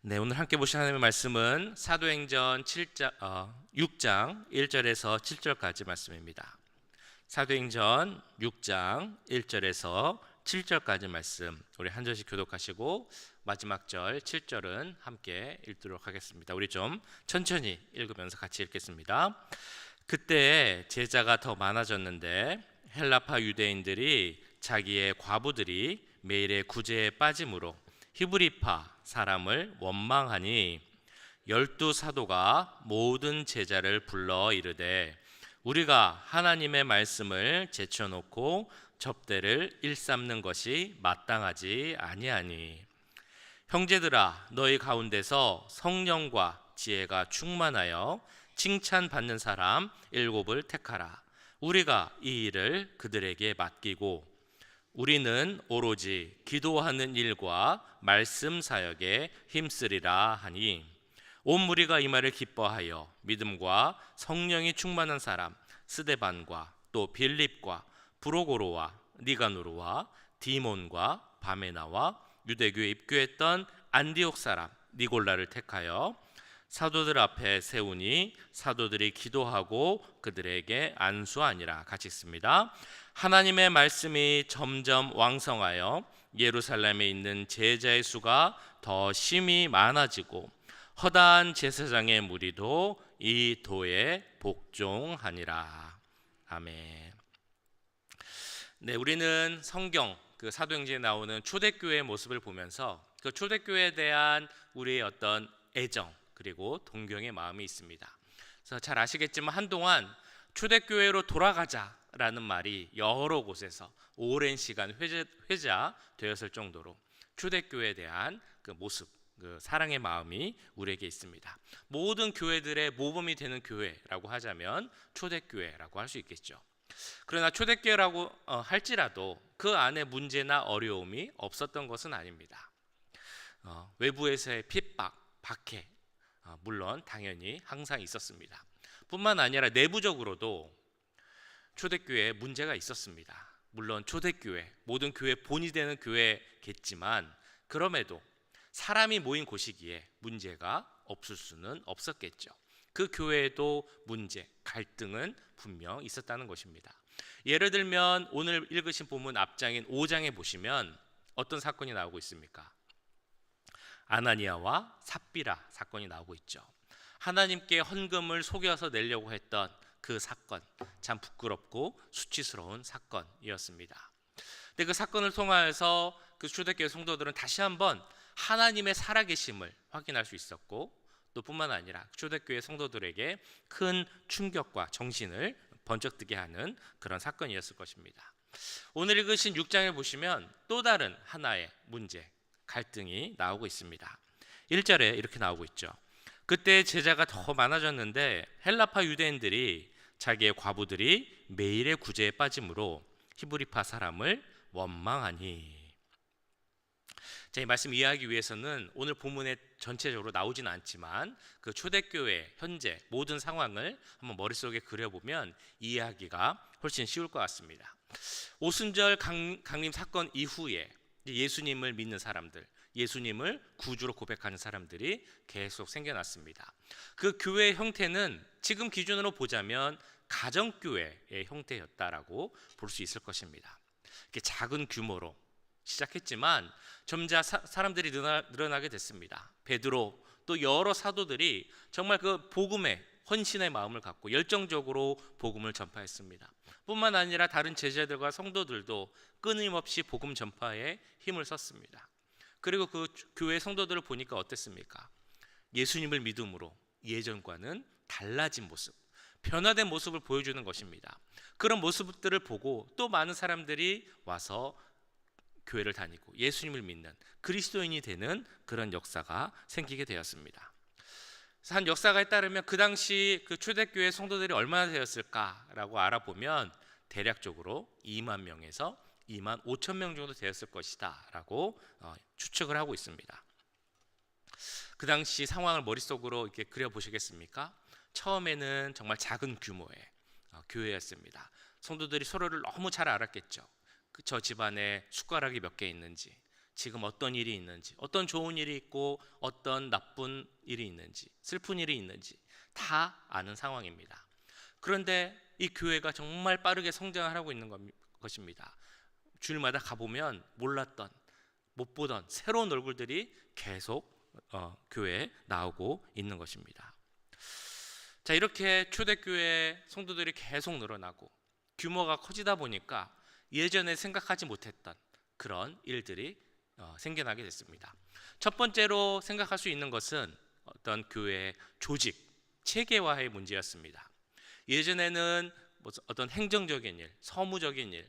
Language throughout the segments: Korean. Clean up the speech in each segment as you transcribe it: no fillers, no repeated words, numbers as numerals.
네, 오늘 함께 보실 하나님의 말씀은 사도행전 6장 1절에서 7절까지 말씀입니다. 사도행전 6장 1절에서 7절까지 말씀, 우리 한 절씩 교독하시고 마지막 절 7절은 함께 읽도록 하겠습니다. 우리 좀 천천히 읽으면서 같이 읽겠습니다. 그때 제자가 더 많아졌는데 헬라파 유대인들이 자기의 과부들이 매일의 구제에 빠짐으로 히브리파 사람을 원망하니 12사도가 모든 제자를 불러 이르되 우리가 하나님의 말씀을 제쳐놓고 접대를 일삼는 것이 마땅하지 아니하니 형제들아 너희 가운데서 성령과 지혜가 충만하여 칭찬받는 사람 7을 택하라. 우리가 이 일을 그들에게 맡기고 우리는 오로지 기도하는 일과 말씀 사역에 힘쓰리라 하니 온 무리가 이 말을 기뻐하여 믿음과 성령이 충만한 사람 스데반과 또 빌립과 브로고로와 니가노르와 디몬과 바메나와 유대교에 입교했던 안디옥 사람 니골라를 택하여 사도들 앞에 세우니 사도들이 기도하고 그들에게 안수하니라. 같이 읽습니다. 하나님의 말씀이 점점 왕성하여 예루살렘에 있는 제자의 수가 더 심히 많아지고 허다한 제사장의 무리도 이 도에 복종하니라. 아멘. 네, 우리는 성경 사도행전에 나오는 초대교회의 모습을 보면서 그 초대교회에 대한 우리의 어떤 애정 그리고 동경의 마음이 있습니다. 그래서 잘 아시겠지만 한동안 초대교회로 돌아가자라는 말이 여러 곳에서 오랜 시간 회자되었을 정도로 초대교회에 대한 그 모습, 그 사랑의 마음이 우리에게 있습니다. 모든 교회들의 모범이 되는 교회라고 하자면 초대교회라고 할 수 있겠죠. 그러나 초대교회라고 할지라도 그 안에 문제나 어려움이 없었던 것은 아닙니다. 외부에서의 핍박, 박해 물론 당연히 항상 있었습니다. 뿐만 아니라 내부적으로도 초대교회에 문제가 있었습니다. 물론 초대교회, 모든 교회 본이 되는 교회겠지만 그럼에도 사람이 모인 곳이기에 문제가 없을 수는 없었겠죠. 그 교회에도 문제, 갈등은 분명 있었다는 것입니다. 예를 들면 오늘 읽으신 본문 앞장인 5장에 보시면 어떤 사건이 나오고 있습니까? 아나니아와 삽비라 사건이 나오고 있죠. 하나님께 헌금을 속여서 내려고 했던 그 사건, 참 부끄럽고 수치스러운 사건이었습니다. 근데 그 사건을 통하여서 그 초대교회 성도들은 다시 한번 하나님의 살아계심을 확인할 수 있었고 또 뿐만 아니라 초대교회 성도들에게 큰 충격과 정신을 번쩍 뜨게 하는 그런 사건이었을 것입니다. 오늘 읽으신 6장을 보시면 또 다른 하나의 문제, 갈등이 나오고 있습니다. 1절에 이렇게 나오고 있죠. 그때 제자가 더 많아졌는데 헬라파 유대인들이 자기의 과부들이 매일의 구제에 빠짐으로 히브리파 사람을 원망하니. 이 말씀 이해하기 위해서는 오늘 본문에 전체적으로 나오지는 않지만 그 초대교회 현재 모든 상황을 한번 머릿속에 그려보면 이해하기가 훨씬 쉬울 것 같습니다. 오순절 강림 사건 이후에 예수님을 믿는 사람들, 예수님을 구주로 고백하는 사람들이 계속 생겨났습니다. 그 교회의 형태는 지금 기준으로 보자면 가정교회의 형태였다라고 볼 수 있을 것입니다. 이렇게 작은 규모로 시작했지만 점차 사람들이 늘어나게 됐습니다. 베드로 또 여러 사도들이 정말 그 복음에 헌신의 마음을 갖고 열정적으로 복음을 전파했습니다. 뿐만 아니라 다른 제자들과 성도들도 끊임없이 복음 전파에 힘을 썼습니다. 그리고 그 교회 성도들을 보니까 어땠습니까? 예수님을 믿음으로 예전과는 달라진 모습, 변화된 모습을 보여주는 것입니다. 그런 모습들을 보고 또 많은 사람들이 와서 교회를 다니고 예수님을 믿는 그리스도인이 되는 그런 역사가 생기게 되었습니다. 한 역사가에 따르면 그 당시 그 초대교회 성도들이 얼마나 되었을까라고 알아보면 대략적으로 2만 명에서 2만 5천 명 정도 되었을 것이다 라고 추측을 하고 있습니다. 그 당시 상황을 머릿속으로 이렇게 그려보시겠습니까? 처음에는 정말 작은 규모의 교회였습니다. 성도들이 서로를 너무 잘 알았겠죠. 저 집안에 숟가락이 몇 개 있는지, 지금 어떤 일이 있는지, 어떤 좋은 일이 있고 어떤 나쁜 일이 있는지, 슬픈 일이 있는지 다 아는 상황입니다. 그런데 이 교회가 정말 빠르게 성장을 하고 있는 것입니다. 주일마다 가보면 몰랐던, 못 보던 새로운 얼굴들이 계속 교회에 나오고 있는 것입니다. 자, 이렇게 초대교회 성도들이 계속 늘어나고 규모가 커지다 보니까 예전에 생각하지 못했던 그런 일들이 생겨나게 됐습니다. 첫 번째로 생각할 수 있는 것은 어떤 교회의 조직, 체계화의 문제였습니다. 예전에는 어떤 행정적인 일, 서무적인 일,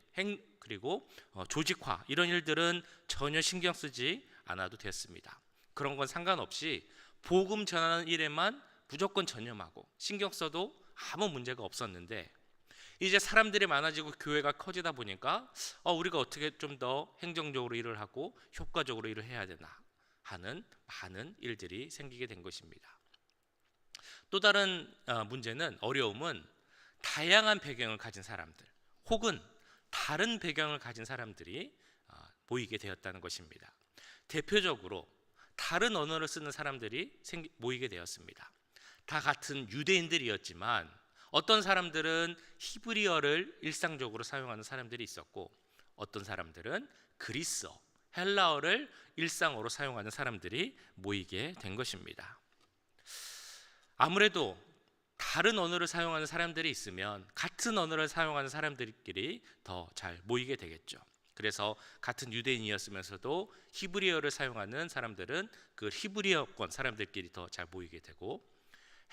그리고 조직화 이런 일들은 전혀 신경 쓰지 않아도 됐습니다. 그런 건 상관없이 복음 전하는 일에만 무조건 전념하고 신경 써도 아무 문제가 없었는데, 이제 사람들이 많아지고 교회가 커지다 보니까 우리가 어떻게 좀 더 행정적으로 일을 하고 효과적으로 일을 해야 되나 하는 많은 일들이 생기게 된 것입니다. 또 다른 문제는, 어려움은 다양한 배경을 가진 사람들 혹은 다른 배경을 가진 사람들이 모이게 되었다는 것입니다. 대표적으로 다른 언어를 쓰는 사람들이 모이게 되었습니다. 다 같은 유대인들이었지만 어떤 사람들은 히브리어를 일상적으로 사용하는 사람들이 있었고, 어떤 사람들은 그리스어, 헬라어를 일상어로 사용하는 사람들이 모이게 된 것입니다. 아무래도 다른 언어를 사용하는 사람들이 있으면 같은 언어를 사용하는 사람들끼리 더 잘 모이게 되겠죠. 그래서 같은 유대인이었으면서도 히브리어를 사용하는 사람들은 그 히브리어권 사람들끼리 더 잘 모이게 되고,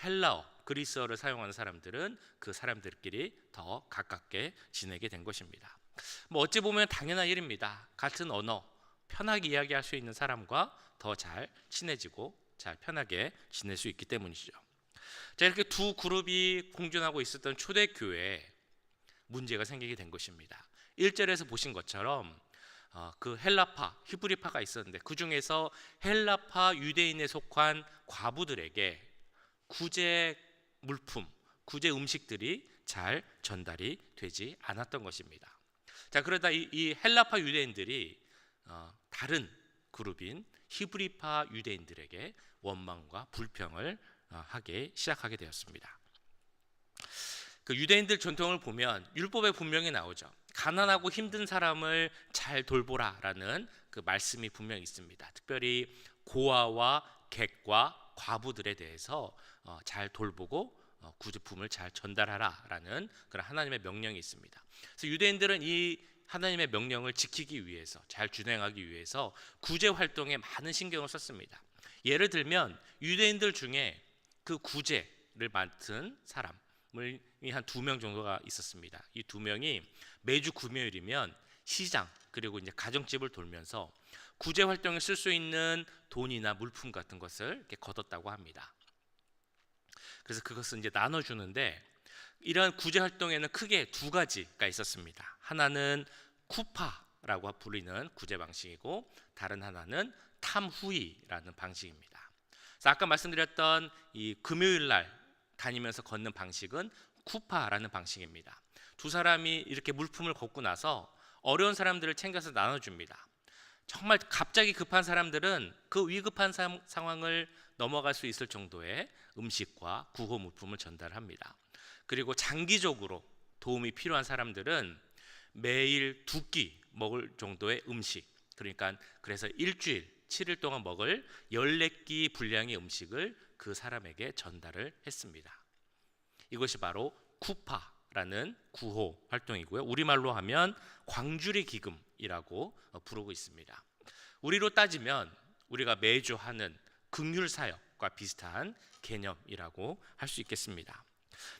헬라어, 그리스어를 사용하는 사람들은 그 사람들끼리 더 가깝게 지내게 된 것입니다. 어찌 보면 당연한 일입니다. 같은 언어, 편하게 이야기할 수 있는 사람과 더 잘 친해지고 잘 편하게 지낼 수 있기 때문이죠. 자, 이렇게 두 그룹이 공존하고 있었던 초대교회에 문제가 생기게 된 것입니다. 1절에서 보신 것처럼 그 헬라파, 히브리파가 있었는데 그 중에서 헬라파 유대인에 속한 과부들에게 구제 물품, 구제 음식들이 잘 전달이 되지 않았던 것입니다. 자, 그러다 이 헬라파 유대인들이 다른 그룹인 히브리파 유대인들에게 원망과 불평을 하기 시작하게 되었습니다. 그 유대인들 전통을 보면 율법에 분명히 나오죠. 가난하고 힘든 사람을 잘 돌보라라는 그 말씀이 분명히 있습니다. 특별히 고아와 객과 과부들에 대해서 잘 돌보고 구제품을 잘 전달하라라는 그런 하나님의 명령이 있습니다. 그래서 유대인들은 이 하나님의 명령을 지키기 위해서, 잘 준행하기 위해서 구제 활동에 많은 신경을 썼습니다. 예를 들면 유대인들 중에 그 구제를 맡은 사람을 한 2명 정도가 있었습니다. 이 2명이 매주 금요일이면 시장 그리고 이제 가정집을 돌면서 구제 활동에 쓸 수 있는 돈이나 물품 같은 것을 이렇게 거뒀다고 합니다. 그래서 그것을 이제 나눠주는데, 이런 구제 활동에는 크게 2가지가 있었습니다. 하나는 쿠파라고 불리는 구제 방식이고, 다른 하나는 탐후이라는 방식입니다. 그래서 아까 말씀드렸던 이 금요일 날 다니면서 걷는 방식은 쿠파라는 방식입니다. 2사람이 이렇게 물품을 걷고 나서 어려운 사람들을 챙겨서 나눠줍니다. 정말 갑자기 급한 사람들은 그 위급한 상황을 넘어갈 수 있을 정도의 음식과 구호 물품을 전달합니다. 그리고 장기적으로 도움이 필요한 사람들은 매일 2끼 먹을 정도의 음식, 그러니까 그래서 일주일 7일 동안 먹을 14끼 분량의 음식을 그 사람에게 전달을 했습니다. 이것이 바로 쿠파라는 구호 활동이고요. 우리말로 하면 광주리 기금이라고 부르고 있습니다. 우리로 따지면 우리가 매주 하는 긍휼 사역과 비슷한 개념이라고 할 수 있겠습니다.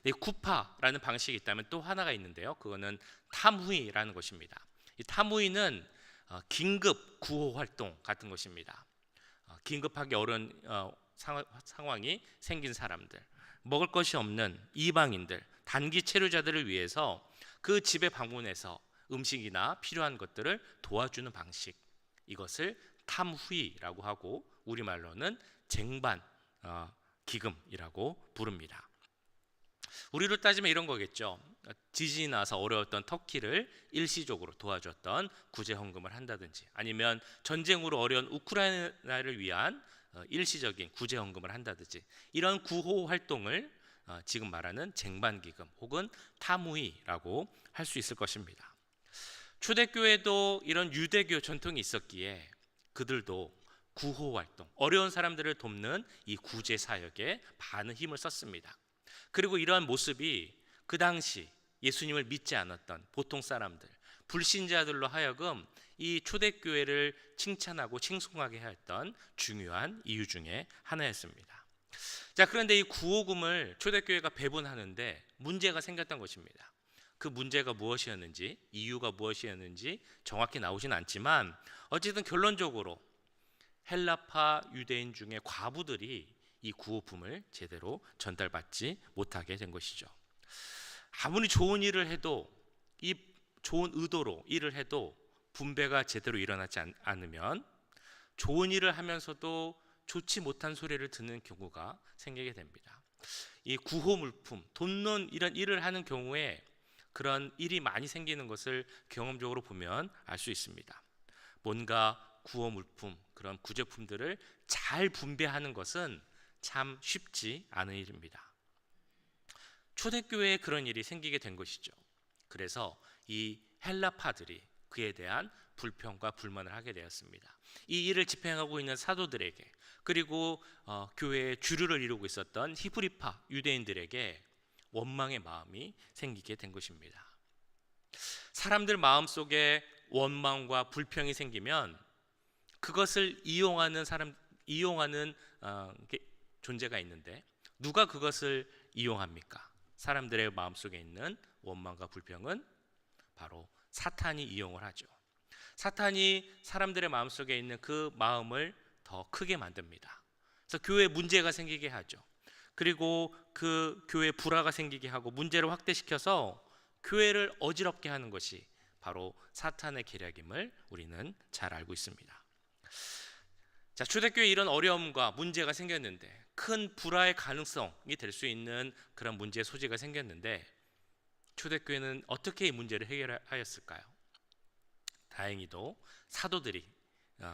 이 쿠파라는 방식이 있다면 또 하나가 있는데요. 그거는 탐후이라는 것입니다. 이 탐후이는 긴급 구호 활동 같은 것입니다. 긴급하게 어려운 상황이 생긴 사람들, 먹을 것이 없는 이방인들, 단기 체류자들을 위해서 그 집에 방문해서 음식이나 필요한 것들을 도와주는 방식, 이것을 탐후이라고 하고 우리말로는 쟁반 기금이라고 부릅니다. 우리로 따지면 이런 거겠죠. 지진이 나서 어려웠던 터키를 일시적으로 도와줬던 구제 헌금을 한다든지, 아니면 전쟁으로 어려운 우크라이나를 위한 일시적인 구제 헌금을 한다든지, 이런 구호 활동을 지금 말하는 쟁반기금 혹은 타무이라고 할 수 있을 것입니다. 초대교회도 이런 유대교 전통이 있었기에 그들도 구호 활동, 어려운 사람들을 돕는 이 구제 사역에 많은 힘을 썼습니다. 그리고 이러한 모습이 그 당시 예수님을 믿지 않았던 보통 사람들, 불신자들로 하여금 이 초대교회를 칭찬하고 칭송하게 했던 중요한 이유 중에 하나였습니다. 자, 그런데 이 구호금을 초대교회가 배분하는데 문제가 생겼던 것입니다. 그 문제가 무엇이었는지, 이유가 무엇이었는지 정확히 나오진 않지만, 어쨌든 결론적으로 헬라파 유대인 중에 과부들이 이 구호품을 제대로 전달받지 못하게 된 것이죠. 아무리 좋은 일을 해도, 이 좋은 의도로 일을 해도 분배가 제대로 일어나지 않으면 좋은 일을 하면서도 좋지 못한 소리를 듣는 경우가 생기게 됩니다. 이 구호 물품, 돕는 이런 일을 하는 경우에 그런 일이 많이 생기는 것을 경험적으로 보면 알 수 있습니다. 뭔가 구호 물품, 그런 구제품들을 잘 분배하는 것은 참 쉽지 않은 일입니다. 초대교회에 그런 일이 생기게 된 것이죠. 그래서 이 헬라파들이 그에 대한 불평과 불만을 하게 되었습니다. 이 일을 집행하고 있는 사도들에게, 그리고 교회의 주류를 이루고 있었던 히브리파 유대인들에게 원망의 마음이 생기게 된 것입니다. 사람들 마음속에 원망과 불평이 생기면 그것을 이용하는 존재가 있는데, 누가 그것을 이용합니까? 사람들의 마음속에 있는 원망과 불평은 바로 사탄이 이용을 하죠. 사탄이 사람들의 마음속에 있는 그 마음을 더 크게 만듭니다. 그래서 교회에 문제가 생기게 하죠. 그리고 그 교회에 불화가 생기게 하고 문제를 확대시켜서 교회를 어지럽게 하는 것이 바로 사탄의 계략임을 우리는 잘 알고 있습니다. 자, 초대교회에 이런 어려움과 문제가 생겼는데, 큰 불화의 가능성이 될 수 있는 그런 문제의 소지가 생겼는데, 초대교회는 어떻게 이 문제를 해결하였을까요? 다행히도 사도들이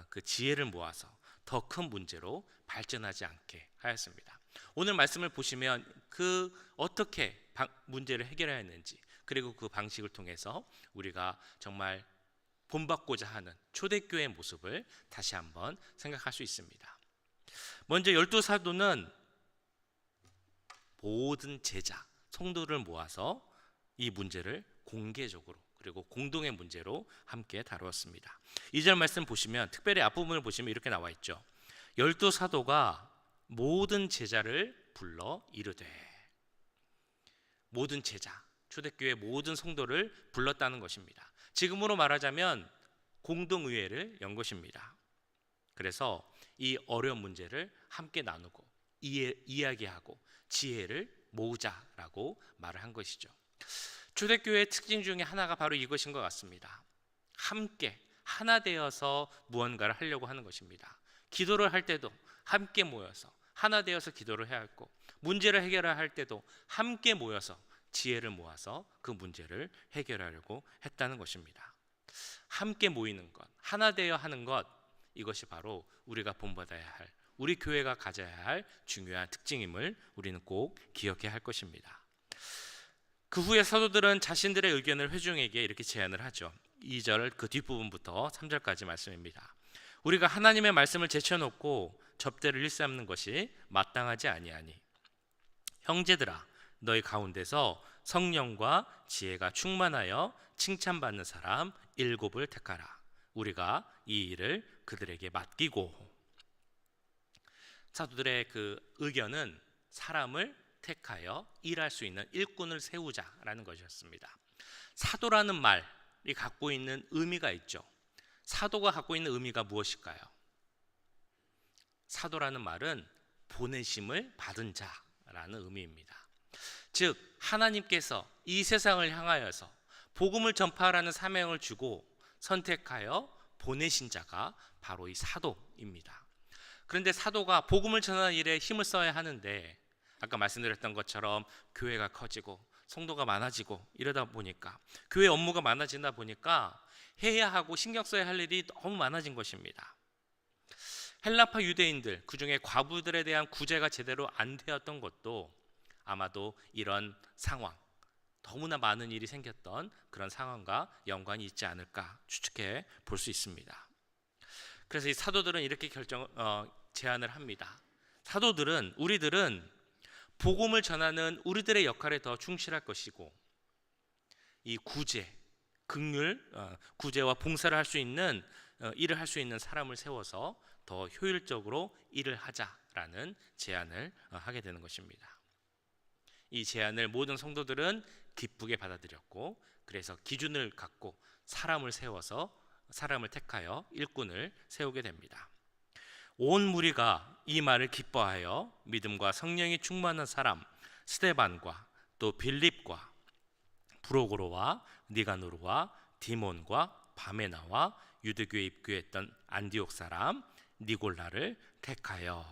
그 지혜를 모아서 더 큰 문제로 발전하지 않게 하였습니다. 오늘 말씀을 보시면 그 어떻게 문제를 해결하였는지, 그리고 그 방식을 통해서 우리가 정말 본받고자 하는 초대교회의 모습을 다시 한번 생각할 수 있습니다. 먼저 12사도는 모든 제자, 성도를 모아서 이 문제를 공개적으로, 그리고 공동의 문제로 함께 다루었습니다. 2절 말씀 보시면, 특별히 앞부분을 보시면 이렇게 나와 있죠. 12사도가 모든 제자를 불러 이르되, 모든 제자, 초대교회 모든 성도를 불렀다는 것입니다. 지금으로 말하자면 공동의회를 연 것입니다. 그래서 이 어려운 문제를 함께 나누고 이야기하고 지혜를 모으자라고 말을 한 것이죠. 초대교회의 특징 중에 하나가 바로 이것인 것 같습니다. 함께 하나 되어서 무언가를 하려고 하는 것입니다. 기도를 할 때도 함께 모여서 하나 되어서 기도를 해야 했고, 문제를 해결할 때도 함께 모여서 지혜를 모아서 그 문제를 해결하려고 했다는 것입니다. 함께 모이는 것, 하나 되어 하는 것, 이것이 바로 우리가 본받아야 할, 우리 교회가 가져야 할 중요한 특징임을 우리는 꼭 기억해야 할 것입니다. 그 후에 사도들은 자신들의 의견을 회중에게 이렇게 제안을 하죠. 2절 그 뒷부분부터 3절까지 말씀입니다. 우리가 하나님의 말씀을 제쳐놓고 접대를 일삼는 것이 마땅하지 아니하니, 형제들아, 너희 가운데서 성령과 지혜가 충만하여 칭찬받는 사람 7을 택하라. 우리가 이 일을 그들에게 맡기고. 사도들의 그 의견은 사람을 택하여 일할 수 있는 일꾼을 세우자라는 것이었습니다. 사도라는 말이 갖고 있는 의미가 있죠. 사도가 갖고 있는 의미가 무엇일까요? 사도라는 말은 보내심을 받은 자라는 의미입니다. 즉, 하나님께서 이 세상을 향하여서 복음을 전파하라는 사명을 주고 선택하여 보내신 자가 바로 이 사도입니다. 그런데 사도가 복음을 전하는 일에 힘을 써야 하는데, 아까 말씀드렸던 것처럼 교회가 커지고 성도가 많아지고 이러다 보니까 교회 업무가 많아지다 보니까 해야 하고 신경 써야 할 일이 너무 많아진 것입니다. 헬라파 유대인들, 그중에 과부들에 대한 구제가 제대로 안 되었던 것도 아마도 이런 상황, 너무나 많은 일이 생겼던 그런 상황과 연관이 있지 않을까 추측해 볼 수 있습니다. 그래서 이 사도들은 이렇게 제안을 합니다. 사도들은, 우리들은 복음을 전하는 우리들의 역할에 더 충실할 것이고, 이 구제, 긍휼, 구제와 봉사를 할 수 있는 일을 할 수 있는 사람을 세워서 더 효율적으로 일을 하자라는 제안을 하게 되는 것입니다. 이 제안을 모든 성도들은 기쁘게 받아들였고, 그래서 기준을 갖고 사람을 택하여 일꾼을 세우게 됩니다. 온 무리가 이 말을 기뻐하여 믿음과 성령이 충만한 사람 스데반과 또 빌립과 브로고로와 니가노르와 디몬과 바메나와 유대교에 입교했던 안디옥 사람 니골라를 택하여,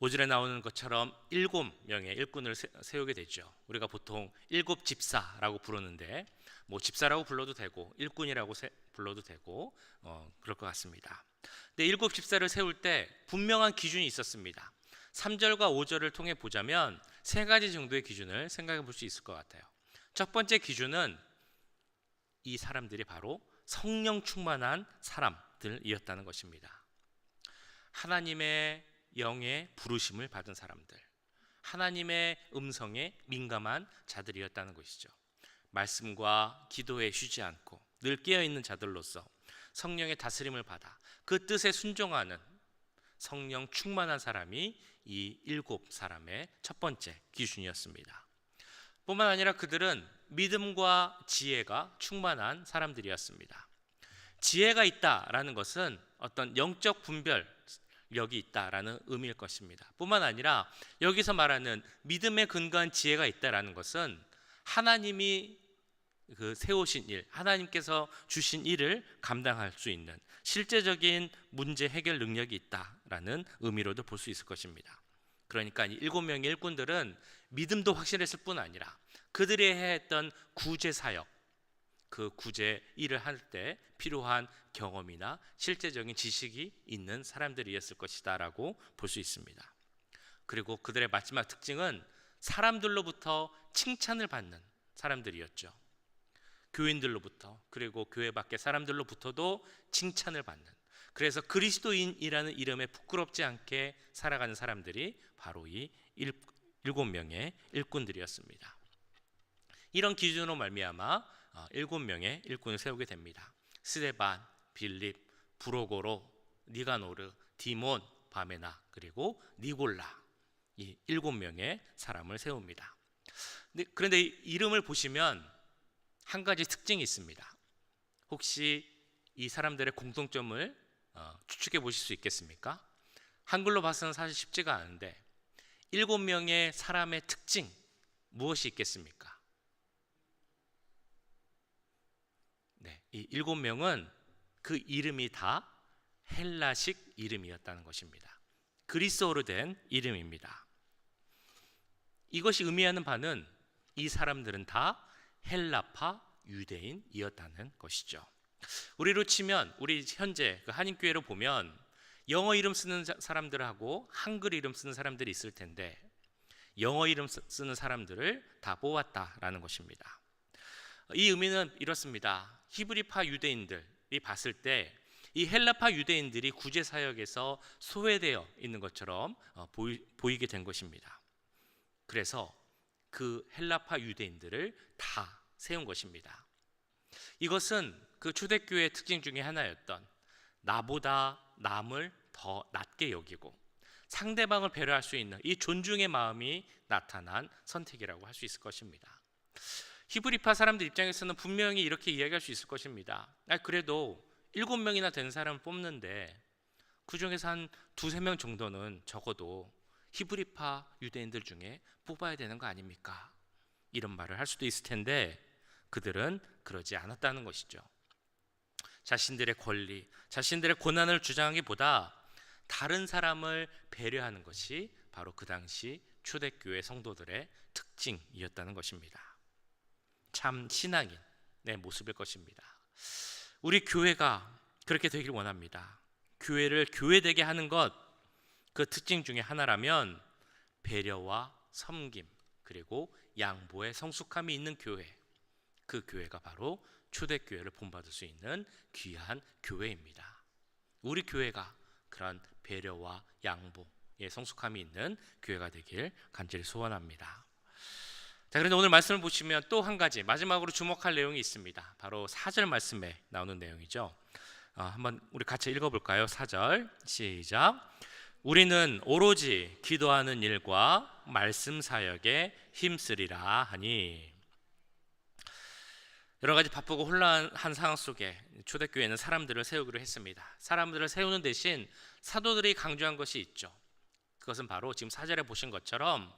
5절에 나오는 것처럼 7명의 일꾼을 세우게 되죠. 우리가 보통 7집사라고 부르는데 뭐 집사라고 불러도 되고 일꾼이라고 불러도 되고 그럴 것 같습니다. 근데 7집사를 세울 때 분명한 기준이 있었습니다. 3절과 5절을 통해 보자면 3가지 정도의 기준을 생각해 볼 수 있을 것 같아요. 첫 번째 기준은 이 사람들이 바로 성령 충만한 사람들이었다는 것입니다. 하나님의 영의 부르심을 받은 사람들, 하나님의 음성에 민감한 자들이었다는 것이죠. 말씀과 기도에 쉬지 않고 늘 깨어있는 자들로서 성령의 다스림을 받아 그 뜻에 순종하는 성령 충만한 사람이 이 7사람의 첫 번째 기준이었습니다. 뿐만 아니라 그들은 믿음과 지혜가 충만한 사람들이었습니다. 지혜가 있다라는 것은 어떤 영적 분별력이 있다라는 의미일 것입니다. 뿐만 아니라 여기서 말하는 믿음에 근거한 지혜가 있다라는 것은 하나님이 세우신 일, 하나님께서 주신 일을 감당할 수 있는 실제적인 문제 해결 능력이 있다라는 의미로도 볼 수 있을 것입니다. 그러니까 이 7명의 일꾼들은 믿음도 확실했을 뿐 아니라 그들이 해야 했던 구제 사역, 그 구제 일을 할 때 필요한 경험이나 실제적인 지식이 있는 사람들이었을 것이다라고 볼 수 있습니다. 그리고 그들의 마지막 특징은 사람들로부터 칭찬을 받는 사람들이었죠. 교인들로부터, 그리고 교회 밖의 사람들로부터도 칭찬을 받는, 그래서 그리스도인이라는 이름에 부끄럽지 않게 살아가는 사람들이 바로 이 7명의 일꾼들이었습니다. 이런 기준으로 말미암아 7명의 일꾼을 세우게 됩니다. 스데반, 빌립, 브로고로, 니가노르, 디몬, 바메나, 그리고 니골라, 이 7명의 사람을 세웁니다. 그런데 이 이름을 보시면 한 가지 특징이 있습니다. 혹시 이 사람들의 공통점을 추측해 보실 수 있겠습니까? 한글로 봐서는 사실 쉽지가 않은데 7명의 사람의 특징, 무엇이 있겠습니까? 네, 이 7명은 그 이름이 다 헬라식 이름이었다는 것입니다. 그리스어로 된 이름입니다. 이것이 의미하는 바는 이 사람들은 다 헬라파 유대인이었다는 것이죠. 우리로 치면 우리 현재 그 한인교회로 보면 영어 이름 쓰는 사람들하고 한글 이름 쓰는 사람들이 있을 텐데 영어 이름 쓰는 사람들을 다 뽑았다라는 것입니다. 이 의미는 이렇습니다. 히브리파 유대인들이 봤을 때 이 헬라파 유대인들이 구제 사역에서 소외되어 있는 것처럼 보이게 된 것입니다. 그래서 그 헬라파 유대인들을 다 세운 것입니다. 이것은 그 초대교회의 특징 중에 하나였던 나보다 남을 더 낮게 여기고 상대방을 배려할 수 있는 이 존중의 마음이 나타난 선택이라고 할 수 있을 것입니다. 히브리파 사람들 입장에서는 분명히 이렇게 이야기할 수 있을 것입니다. 그래도 7명이나 된 사람을 뽑는데 그 중에서 한 2-3명 정도는 적어도 히브리파 유대인들 중에 뽑아야 되는 거 아닙니까? 이런 말을 할 수도 있을 텐데 그들은 그러지 않았다는 것이죠. 자신들의 권리, 자신들의 고난을 주장하기보다 다른 사람을 배려하는 것이 바로 그 당시 초대교회 성도들의 특징이었다는 것입니다. 참 신앙인의 모습일 것입니다. 우리 교회가 그렇게 되길 원합니다. 교회를 교회되게 하는 것, 그 특징 중에 하나라면 배려와 섬김 그리고 양보의 성숙함이 있는 교회, 그 교회가 바로 초대교회를 본받을 수 있는 귀한 교회입니다. 우리 교회가 그런 배려와 양보의 성숙함이 있는 교회가 되길 간절히 소원합니다. 자, 그런데 오늘 말씀을 보시면 또 한 가지 마지막으로 주목할 내용이 있습니다. 바로 4절 말씀에 나오는 내용이죠. 한번 우리 같이 읽어볼까요? 4절 시작. 우리는 오로지 기도하는 일과 말씀 사역에 힘쓰리라 하니. 여러 가지 바쁘고 혼란한 상황 속에 초대교회는 사람들을 세우기로 했습니다. 사람들을 세우는 대신 사도들이 강조한 것이 있죠. 그것은 바로 지금 4절에 보신 것처럼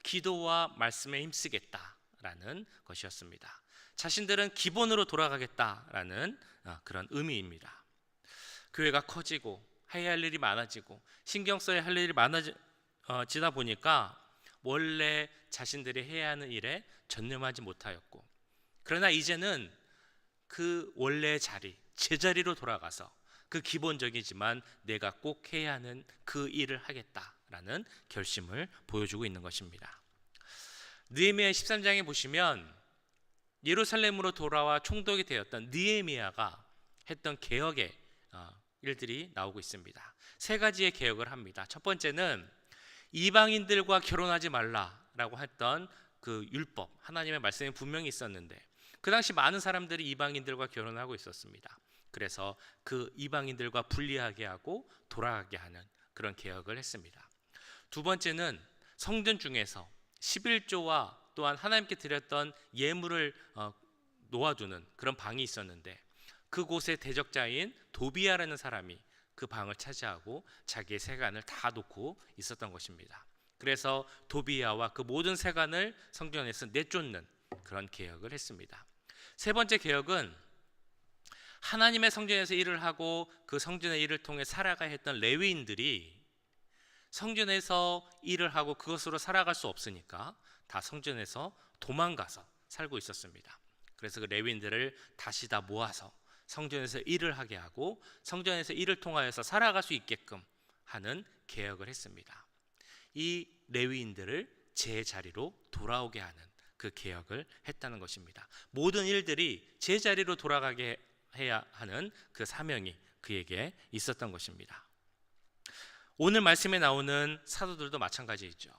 기도와 말씀에 힘쓰겠다라는 것이었습니다. 자신들은 기본으로 돌아가겠다라는 그런 의미입니다. 교회가 커지고 해야 할 일이 많아지고 신경 써야 할 일이 많아지다 보니까 원래 자신들이 해야 하는 일에 전념하지 못하였고, 그러나 이제는 그 원래의 자리, 제자리로 돌아가서 그 기본적이지만 내가 꼭 해야 하는 그 일을 하겠다라는 결심을 보여주고 있는 것입니다. 느헤미야 13장에 보시면 예루살렘으로 돌아와 총독이 되었던 느헤미야가 했던 개혁의 일들이 나오고 있습니다. 세 가지의 개혁을 합니다. 첫 번째는 이방인들과 결혼하지 말라라고 했던 그 율법, 하나님의 말씀이 분명히 있었는데 그 당시 많은 사람들이 이방인들과 결혼하고 있었습니다. 그래서 그 이방인들과 분리하게 하고 돌아가게 하는 그런 개혁을 했습니다. 두 번째는 성전 중에서 11조와 또한 하나님께 드렸던 예물을 놓아두는 그런 방이 있었는데 그곳의 대적자인 도비야라는 사람이 그 방을 차지하고 자기의 세간을 다 놓고 있었던 것입니다. 그래서 도비야와 그 모든 세간을 성전에서 내쫓는 그런 개혁을 했습니다. 세 번째 개혁은 하나님의 성전에서 일을 하고 그 성전의 일을 통해 살아가야 했던 레위인들이 성전에서 일을 하고 그것으로 살아갈 수 없으니까 다 성전에서 도망가서 살고 있었습니다. 그래서 그 레위인들을 다시 다 모아서 성전에서 일을 하게 하고 성전에서 일을 통하여서 살아갈 수 있게끔 하는 개혁을 했습니다. 이 레위인들을 제자리로 돌아오게 하는 그 개혁을 했다는 것입니다. 모든 일들이 제자리로 돌아가게 해야 하는 그 사명이 그에게 있었던 것입니다. 오늘 말씀에 나오는 사도들도 마찬가지이죠.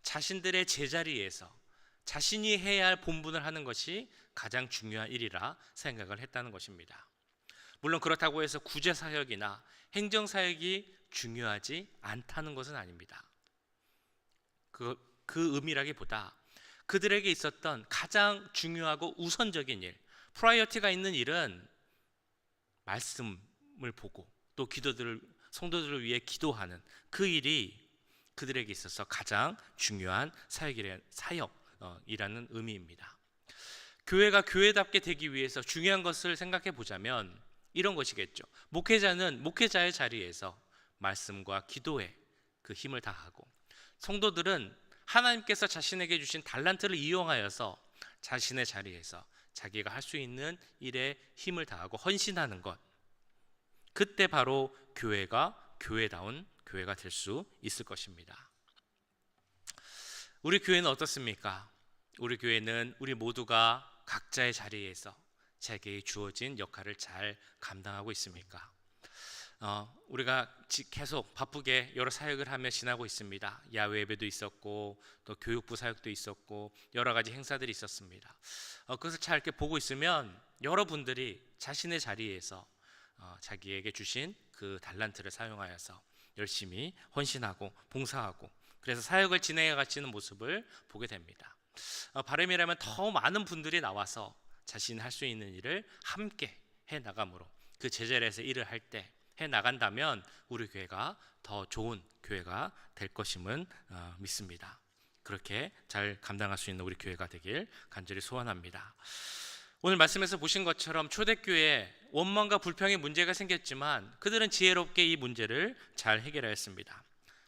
자신들의 제자리에서 자신이 해야 할 본분을 하는 것이 가장 중요한 일이라 생각을 했다는 것입니다. 물론 그렇다고 해서 구제사역이나 행정사역이 중요하지 않다는 것은 아닙니다. 그 의미라기보다 그들에게 있었던 가장 중요하고 우선적인 일, 프라이어티가 있는 일은 말씀을 보고 또 성도들을 위해 기도하는 그 일이 그들에게 있어서 가장 중요한 사역이라는 의미입니다. 교회가 교회답게 되기 위해서 중요한 것을 생각해 보자면 이런 것이겠죠. 목회자는 목회자의 자리에서 말씀과 기도에 그 힘을 다하고, 성도들은 하나님께서 자신에게 주신 달란트를 이용하여서 자신의 자리에서 자기가 할 수 있는 일에 힘을 다하고 헌신하는 것, 그때 바로 교회가 교회다운 교회가 될 수 있을 것입니다. 우리 교회는 어떻습니까? 우리 교회는 우리 모두가 각자의 자리에서 자기에게 주어진 역할을 잘 감당하고 있습니까? 우리가 계속 바쁘게 여러 사역을 하며 지나고 있습니다. 야외 예배도 있었고 또 교육부 사역도 있었고 여러 가지 행사들이 있었습니다. 그것을 잘 이렇게 보고 있으면 여러분들이 자신의 자리에서 자기에게 주신 그 달란트를 사용하여서 열심히 헌신하고 봉사하고 그래서 사역을 진행해 가시는 모습을 보게 됩니다. 바람이라면 더 많은 분들이 나와서 자신이 할 수 있는 일을 함께 해 나감으로 그 제자리에서 일을 할 때 해 나간다면 우리 교회가 더 좋은 교회가 될 것임은 믿습니다. 그렇게 잘 감당할 수 있는 우리 교회가 되길 간절히 소원합니다. 오늘 말씀에서 보신 것처럼 초대교회에 원망과 불평의 문제가 생겼지만 그들은 지혜롭게 이 문제를 잘 해결하였습니다.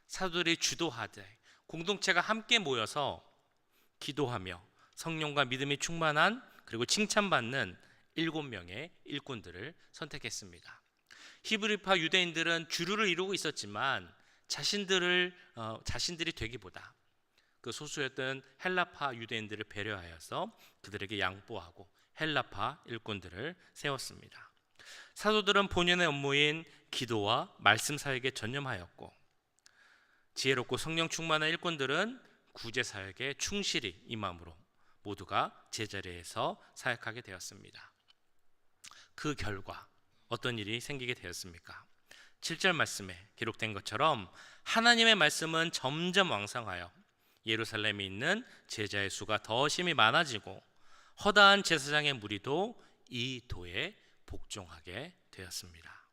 사도들이 주도하되 공동체가 함께 모여서 기도하며 성령과 믿음이 충만한 그리고 칭찬받는 7명의 일꾼들을 선택했습니다. 히브리파 유대인들은 주류를 이루고 있었지만 자신들이 되기보다 그 소수였던 헬라파 유대인들을 배려하여서 그들에게 양보하고 헬라파 일꾼들을 세웠습니다. 사도들은 본연의 업무인 기도와 말씀 사역에 전념하였고, 지혜롭고 성령 충만한 일꾼들은 구제 사역에 충실히 임함으로 모두가 제자리에서 사역하게 되었습니다. 그 결과 어떤 일이 생기게 되었습니까? 7절 말씀에 기록된 것처럼 하나님의 말씀은 점점 왕성하여 예루살렘에 있는 제자의 수가 더 심히 많아지고 허다한 제사장의 무리도 이 도에 복종하게 되었습니다.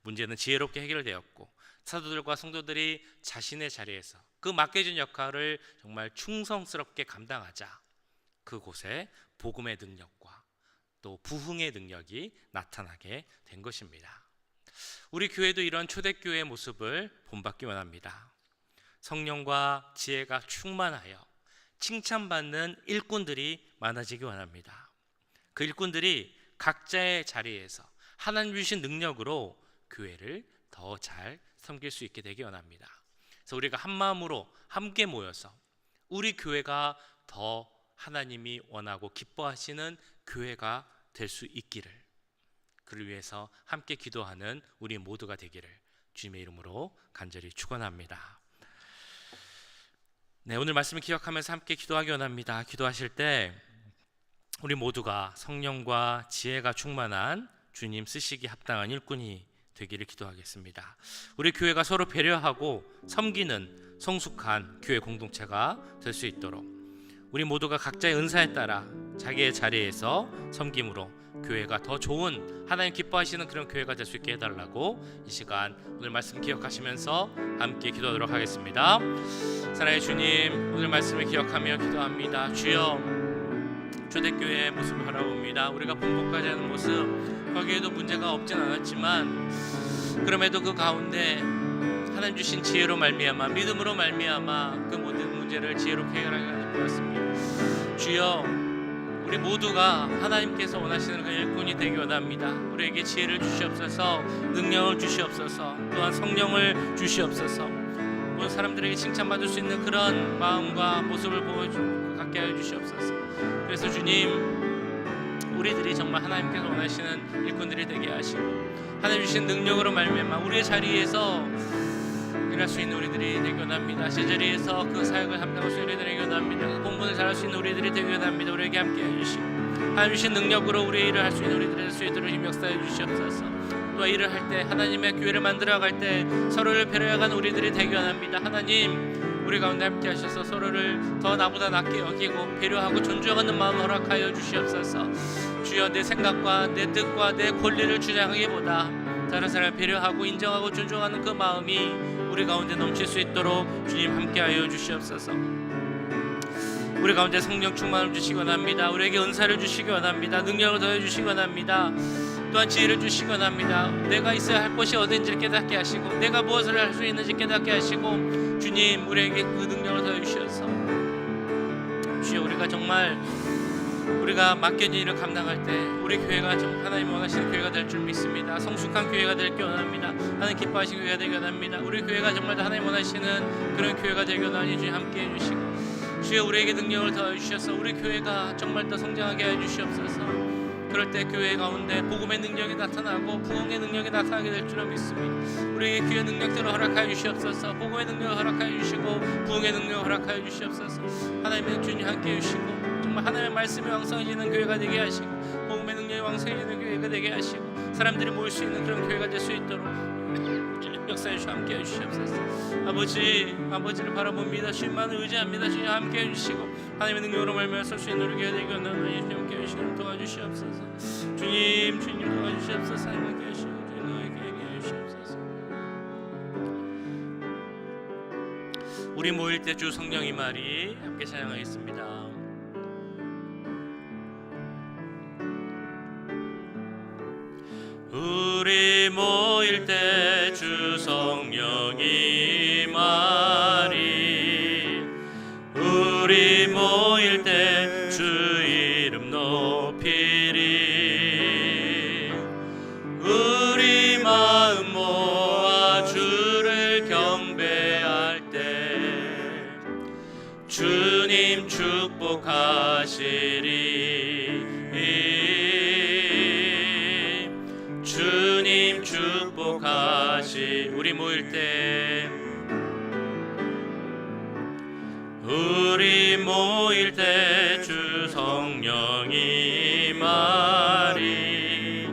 문제는 지혜롭게 해결되었고 사도들과 성도들이 자신의 자리에서 그 맡겨진 역할을 정말 충성스럽게 감당하자 그곳에 복음의 능력과 또 부흥의 능력이 나타나게 된 것입니다. 우리 교회도 이런 초대교회의 모습을 본받기 원합니다. 성령과 지혜가 충만하여 칭찬받는 일꾼들이 많아지기 원합니다. 그 일꾼들이 각자의 자리에서 하나님 주신 능력으로 교회를 더 잘 섬길 수 있게 되기 원합니다. 그래서 우리가 한 마음으로 함께 모여서 우리 교회가 더 하나님이 원하고 기뻐하시는 교회가 될 수 있기를, 그를 위해서 함께 기도하는 우리 모두가 되기를 주님의 이름으로 간절히 축원합니다. 네, 오늘 말씀을 기억하면서 함께 기도하기 원합니다. 기도하실 때 우리 모두가 성령과 지혜가 충만한 주님 쓰시기 합당한 일꾼이 되기를 기도하겠습니다. 우리 교회가 서로 배려하고 섬기는 성숙한 교회 공동체가 될 수 있도록 우리 모두가 각자의 은사에 따라 자기의 자리에서 섬김으로 교회가 더 좋은 하나님 기뻐하시는 그런 교회가 될 수 있게 해달라고 이 시간 오늘 말씀 기억하시면서 함께 기도하도록 하겠습니다. 사랑의 주님, 오늘 말씀을 기억하며 기도합니다. 주여, 초대교회의 모습을 바라봅니다. 우리가 본국까지 하는 모습, 거기에도 문제가 없진 않았지만 그럼에도 그 가운데 하나님 주신 지혜로 말미암아, 믿음으로 말미암아 그 모든 문제를 지혜롭게 해결하게 되었습니다. 주여, 우리 모두가 하나님께서 원하시는 그 일꾼이 되기 원합니다. 우리에게 지혜를 주시옵소서, 능력을 주시옵소서, 또한 성령을 주시옵소서. 모든 사람들에게 칭찬받을 수 있는 그런 마음과 모습을 갖게 하여 주시옵소서. 그래서 주님, 우리들이 정말 하나님께서 원하시는 일꾼들이 되게 하시고 하나님 주신 능력으로 말미암아 우리의 자리에서 일할 수 있는 우리들이 되기 원합니다. 제자리에서 그 사역을 감당할 수 있는 우리들이 되기 원합니다. 그 공부를 잘할 수 있는 우리들이 되기 원합니다. 우리에게 함께 해주시고 하나님 주신 능력으로 우리의 일을 할 수 있는 우리들이 될 수 있도록 힘 역사해 주시옵소서. 또 일을 할 때 하나님의 교회를 만들어갈 때 서로를 배려해가는 우리들이 되기 원합니다. 하나님, 우리 가운데 함께 하셔서 서로를 더 나보다 낫게 여기고 배려하고 존중하는 마음을 허락하여 주시옵소서. 주여, 내 생각과 내 뜻과 내 권리를 주장하기보다 다른 사람을 배려하고 인정하고 존중하는 그 마음이 우리 가운데 넘칠 수 있도록 주님 함께하여 주시옵소서. 우리 가운데 성령 충만을 주시기 원합니다. 우리에게 은사를 주시기 원합니다. 능력을 더해 주시기 원합니다. 또한 지혜를 주시기 원합니다. 내가 있어야 할 곳이 어딘지를 깨닫게 하시고 내가 무엇을 할 수 있는지 깨닫게 하시고 주님, 우리에게 그 능력을 더해 주셔서 주여, 우리가 정말 우리가 맡겨진 일을 감당할 때 우리 교회가 좀 하나님 원하시는 교회가 될 줄 믿습니다. 성숙한 교회가 되길 원합니다. 하나님 기뻐하시는 교회가 되길 원합니다. 우리 교회가 정말 하나님 원하시는 그런 교회가 되길 원하니 주님 함께해 주시고 주여, 우리에게 능력을 더해 주셔서 우리 교회가 정말 더 성장하게 해 주시옵소서. 그럴 때 교회 가운데 복음의 능력이 나타나고 부흥의 능력이 나타나게 될 줄로 믿습니다. 우리에게 교회 능력대로 허락하여 주시옵소서. 복음의 능력을 허락하여 주시고 부흥의 능력을 허락하여 주시옵소서. 하나님의 주님 함께해 주시고 정말 하나님의 말씀이 왕성해지는 교회가 되게 하시고 복음의 능력이 왕성해지는 교회가 되게 하시고 사람들이 모일 수 있는 그런 교회가 될 수 있도록 주님 역사에 주시고 함께해 주시옵소서. 아버지를 바라봅니다. 주님만을 의지합니다. 주님 함께해 주시고 하나님의 능력으로 말미암아 설 수 있는 우리 교회 되게 하나님 주님 함께해 주시고 도와주시옵소서. 주님 도와주시옵소서. 하나님 함께해 주시고 주님 함께해 주시옵소서. 우리 모일 때 주 성령 임하리 함께 찬양하겠습니다. 우리 모일 때 주 성령 임하리 축복하시리. 주님 축복하시. 우리 모일 때, 우리 모일 때 주 성령이 임하리.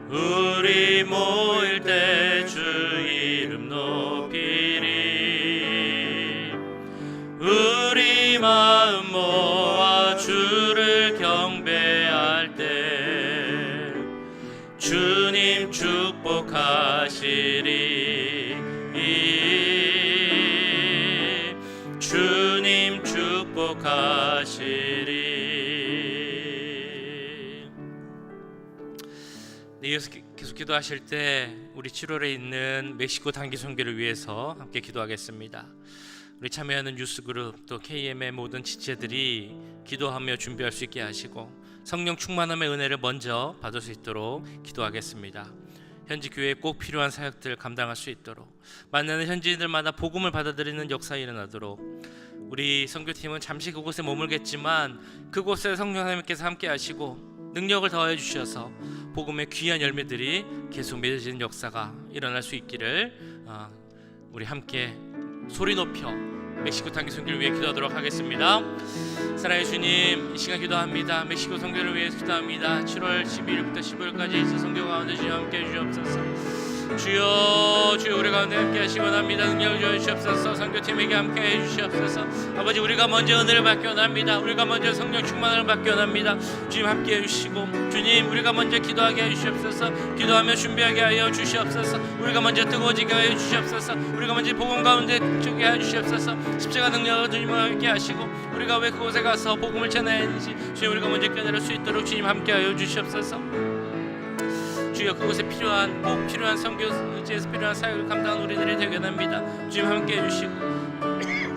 우리 모일 때 주 이름 높이리. 우리 마음 모아 주를 경배할 때 주님 축복하시리. 주님 축복하시리. 네, 이어서 계속 기도하실 때 우리 7월에 있는 멕시코 단기 선교를 위해서 함께 기도하겠습니다. 우리 참여하는 뉴스그룹 또 KM의 모든 지체들이 기도하며 준비할 수 있게 하시고 성령 충만함의 은혜를 먼저 받을 수 있도록 기도하겠습니다. 현지 교회에 꼭 필요한 사역들 감당할 수 있도록, 만나는 현지인들마다 복음을 받아들이는 역사 일어나도록, 우리 선교팀은 잠시 그곳에 머물겠지만 그곳에 성령 하나님께서 함께 하시고 능력을 더해 주셔서 복음의 귀한 열매들이 계속 맺어지는 역사가 일어날 수 있기를 우리 함께 소리 높여 멕시코 단기 선교를 위해 기도하도록 하겠습니다. 사랑의 주님, 이 시간 기도합니다. 멕시코 선교를 위해서 기도합니다. 7월 12일부터 15일까지 있을 선교 가운데 주여 함께 해주시옵소서. 주여, 주여 우리 가운데 함께 하시기 원합니다. 능력을 주어 주시옵소서. 선교팀에게 함께 해주시옵소서. 아버지, 우리가 먼저 은혜를 받기 원합니다. 우리가 먼저 성령 충만을 받기 원합니다. 주님 함께 해주시고, 주님 우리가 먼저 기도하게 해주시옵소서. 기도하며 준비하게 하여 주시옵소서. 우리가 먼저 뜨거워지게 하여 주시옵소서. 우리가 먼저 복음 가운데 죽게 하여 주시옵소서. 십자가 능력을 주님과 함께 하시고 우리가 왜 그곳에 가서 복음을 전해야 하는지 주님 우리가 먼저 깨달을 수 있도록 주님 함께 하여 주시옵소서. 주여, 그곳에 필요한 꼭 필요한 선교지에서 필요한 사역을 감당한 우리들이 되게 합니다. 주님 함께 해주시고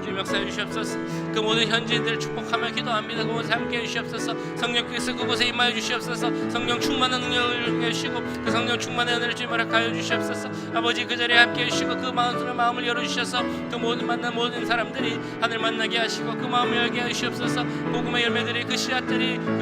주님 역사해 주시옵소서. 그 모든 현지인들을 축복하며 기도합니다. 그곳에 함께 해주시옵소서. 성령께서 그곳에 임하여 주시옵소서. 성령 충만한 능력을 해주시고 그 성령 충만한 은혜를 주님 허락하여 주시옵소서. 아버지, 그 자리에 함께 해주시고 그 마음을 열어주셔서 그 모든 만난 모든 사람들이 하늘 만나게 하시고 그 마음을 열게 하시옵소서. 복음의 열매들이 그 씨앗들이 그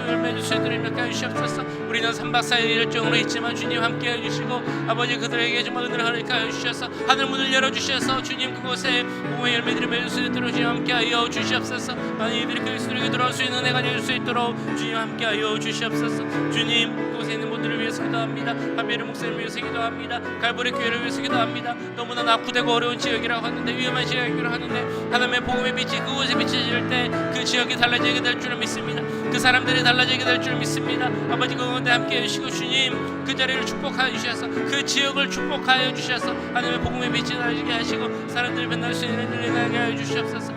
열매 주시도록 임하게 하시옵소서. 우리는 3박 4일 일정으로 있지만 주님 함께 해주시고 아버지, 그들에게 정말 은혜를 허락하여 주셔서 하늘 문을 열어주셔서 주님 그곳에 복음의 열매들이 맺을 수 있도록 주님 함께하여 주시옵소서. 많은 이들이 그리스도에게 돌아올 수 있는 은혜가 될 수 있도록 주님 함께하여 주시옵소서. 주님, 그곳에 있는 분들을 위해서 기도합니다. 한비를 목사님을 위해서 기도합니다. 갈보리 교회를 위해서 기도합니다. 너무나 낙후되고 어려운 지역이라고 하는데, 위험한 지역이라고 하는데 하나님의 복음의 빛이 그곳에 비춰질 때 그 지역이 달라지게 될 줄을 믿습니다. 그 사람들이 달라지게 될 줄 믿습니다. 아버지, 그 가운데 함께 해주시고 주님 그 자리를 축복하여 주셔서 그 지역을 축복하여 주셔서 하나님의 복음의 빛이 달라지게 하시고 사람들이 만날 수 있는 일을 나게 하여 주시옵소서.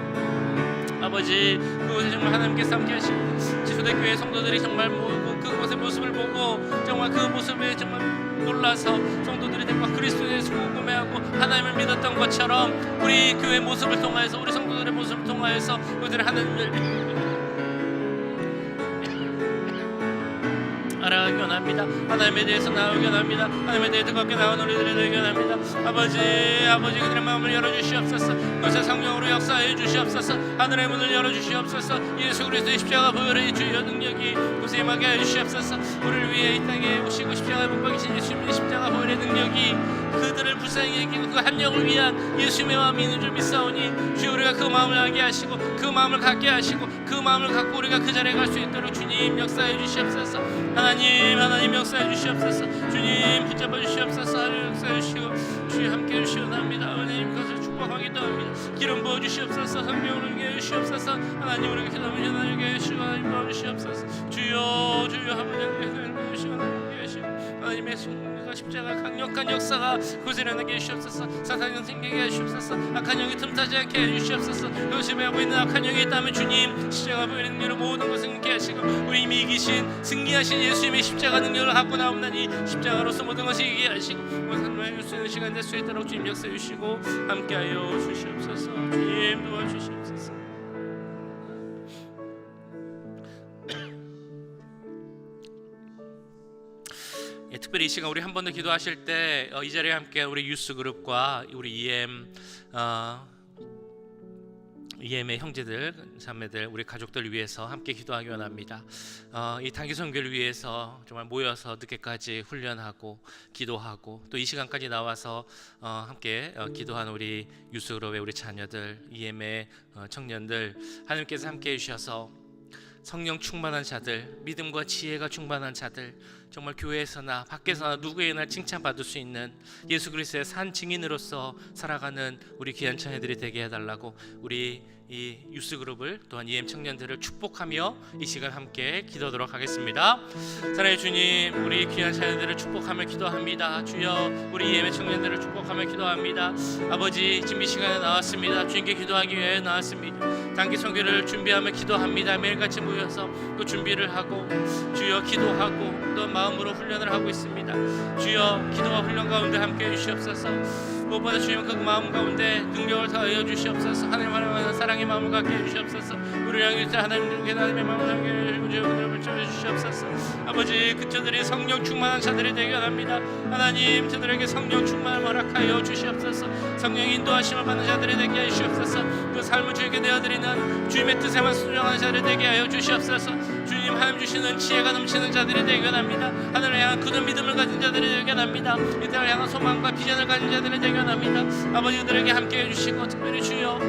아버지, 그곳에 정말 하나님께서 함께 하시고 지소대교회 성도들이 정말 모이고 그곳의 모습을 보고 정말 그 모습에 정말 놀라서 성도들이 정말 그리스도에 대해서 궁금해하고 하나님을 믿었던 것처럼 우리 교회 모습을 통하여서 우리 성도들의 모습을 통하여서 그들의 하나님을 알아가기 원합니다. 하나님에 대해서 나오기 원합니다. 하나님에 대해 뜨겁게 나온 우리들이 되기 원합니다. 아버지, 그들의 마음을 열어주시옵소서. 그것을 성령으로 역사해 주시옵소서. 하늘의 문을 열어주시옵소서. 예수 그리스도의 십자가 보혈의 주여 능력이 그곳에 임하게 해주시옵소서. 우리를 위해 이 땅에 오시고 십자가에 못 박이신 예수님의 십자가 보혈의 능력이 그들을 불쌍히 여기고 그 한 영을 위한 예수님의 마음이 있는 줄 믿사오니 주여, 우리가 그 마음을 알게 하시고 그 마음을 갖게 하시고 그 마음을 갖고 우리가 그 자리에 갈 수 있도록 주님 역사해 주시옵소서. 하나님 역사해 주시옵소서. 주님 붙잡아 주시옵소서. 하나님 역사해 주시고 주님 함께 해주시옵나이다. 하나님 그것을 축복하기도 합니다. 기름 부어 주시옵소서. 성령으로 인해 주시옵소서. 하나님 우리가 기도하면 하나님 인해 주시고 하나님 부어 주시옵소서. 주여 하나님 인해 주시고 하나님 계시고 하나님의 십자가 강력한 역사가 그곳에 일어나게 해주시옵소서. 사탄이 생기게 해주시옵소서. 악한 영이 틈타지 않게 해주시옵소서. 그것이 매고 있는 악한 영이 있다면 주님 십자가 보혈의 능력으로 모든 것을 승리케 하시고 우리 이미 이기신 승리하신 예수님의 십자가 능력을 갖고 나옵나니 십자가로서 모든 것을 이기게 하시고 하나님을 수 있는 시간 될 수 있도록 주님 역사해 주시고 함께하여 주시옵소서. 주님 도와주시옵소서. 특별히 이 시간 우리 한 번 더 기도하실 때 이 자리에 함께 우리 유스 그룹과 우리 EM EM의 형제들, 자매들, 우리 가족들 위해서 함께 기도하기 원합니다. 이 단기 선교를 위해서 정말 모여서 늦게까지 훈련하고 기도하고 또 이 시간까지 나와서 함께 기도한 우리 유스그룹의 우리 자녀들, EM의 청년들, 하나님께서 함께 해주셔서 성령 충만한 자들, 믿음과 지혜가 충만한 자들, 정말 교회에서나 밖에서나 누구에게나 칭찬받을 수 있는 예수 그리스도의 산 증인으로서 살아가는 우리 귀한 자녀들이 되게 해달라고 우리 이 유스그룹을 또한 EM 청년들을 축복하며 이 시간 함께 기도하도록 하겠습니다. 사랑의 주님, 우리 귀한 자녀들을 축복하며 기도합니다. 주여, 우리 EM의 청년들을 축복하며 기도합니다. 아버지, 준비 시간에 나왔습니다. 주님께 기도하기 위해 나왔습니다. 단기 선교를 준비하며 기도합니다. 매일같이 모여서 또 준비를 하고 주여 기도하고 또 마음으로 훈련을 하고 있습니다. 주여, 기도와 훈련 가운데 함께 해주시옵소서. 무엇보다 주님 그 마음 가운데 능력을 더하여 주시옵소서. 하나님 하나님의 사랑의 마음을 갖게 해주시옵소서. 우리를 향해 하나님께 하나님의 마음을 함께 해주시옵소서. 아버지, 그저들이 성령 충만한 자들이 되게 원합니다. 하나님, 저들에게 성령 충만을 허락하여 주시옵소서. 성령 인도하심을 받는 자들이 되게 하여 주시옵소서. 그 삶을 주에게 내어드리는 주님의 뜻에만 순종하는 자들이 되게 하여 주시옵소서. 주님, 하나님 주시는 지혜가 넘치는 자들이 되게 원합니다. 하늘을 향한 굳은 믿음을 가진 자들이 되게 원합니다. 이 땅을 향한 소망과 비전을 가진 자들이 되게 원합니다. 아버지, 그들에게 함께 해주시고 특별히 주여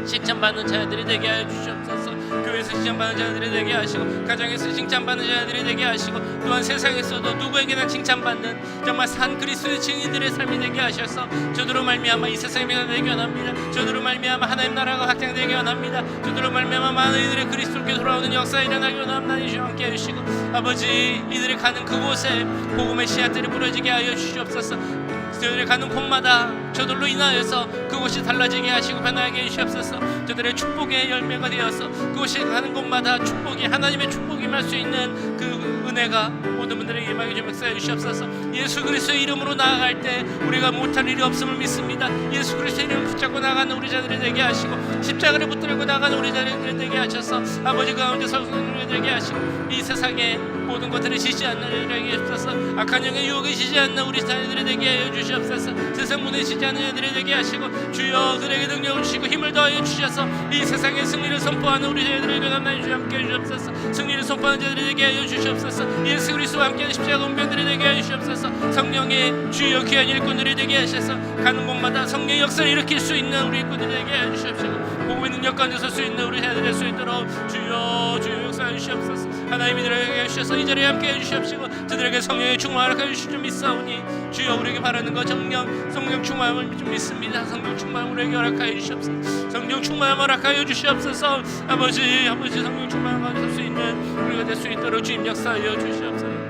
칭찬받는 자녀들이 되게 하여 주시옵소서. 교회에서 칭찬받는 자녀들이 되게 하시고 가정에서 칭찬받는 자녀들이 되게 하시고 또한 세상에서도 누구에게나 칭찬받는 정말 산 그리스도의 증인들의 삶이 되게 하셔서 저들로 말미암아 이 세상이 되게 원합니다. 저들로 말미암아 하나님 나라가 확장되게 원합니다. 저들로 말미암아 많은 이들의 그리스도께 돌아오는 역사가 일어나기 원합니다. 주여 함께 해주시고 아버지, 이들이 가는 그곳에 복음의 씨앗들이 부러지게 하여 주시옵소서. 저들이 가는 곳마다 저들로 인하여서 그곳이 달라지게 하시고 변하게 해주시옵소서. 저들의 축복의 열매가 되어서 그곳이 가는 곳마다 축복이 하나님의 축복이 임할 수 있는 그 은혜가 모든 분들에게 임하게 좀 역사해 주시옵소서. 예수 그리스도의 이름으로 나아갈 때 우리가 못할 일이 없음을 믿습니다. 예수 그리스도의 이름을 붙잡고 나가는 우리 자들이 되게 하시고 십자가를 붙들고 나가는 우리 자들이 되게 하셔서 아버지 가운데 서서 되게 하시고 이 세상에 모든 것들을 지지 않는 자들에게 주셔서 악한 영의 유혹을 지지 않는 우리 자녀들이 되게 하여 주시옵소서. 세상 문에 지지 않는 자들이 되게 하시고 주여, 그에게 능력을 주시고 힘을 더하여 주셔서 이 세상에 승리를 선포하는 우리 자녀들에게 남나이 주여 함께 해주시옵소서. 승리를 선포하는 자들이 되게 하여 주시옵소서. 예수 그리스도와 함께하는 십자가 운명들이 되게 하여 주시옵소서. 성령의 주여 귀한 일꾼들이 되게 하셔서 가는 곳마다 성령의 역사를 일으킬 수 있는 우리 일꾼들이 되게 하여 주시옵소서. 복음의 능력 가운데 설 수 있는 우리 자녀들이 될 수 있도록 주여 역사해 주시옵소서. 하나님이 들에게 해주셔서 이 자리에 함께 해주시옵시고 저들에게 성령의 충만을 해주실 줄 믿사오니 주여, 우리에게 바라는 것 성령 충만을 좀 믿습니다. 성령 충만을 우리에게 허락하여 주시옵소서. 성령 충만을 허락하여 주시옵소서. 아버지 성령 충만을 가운데 설 수 있는 우리가 될 수 있도록 주님 역사하여 주시옵소서.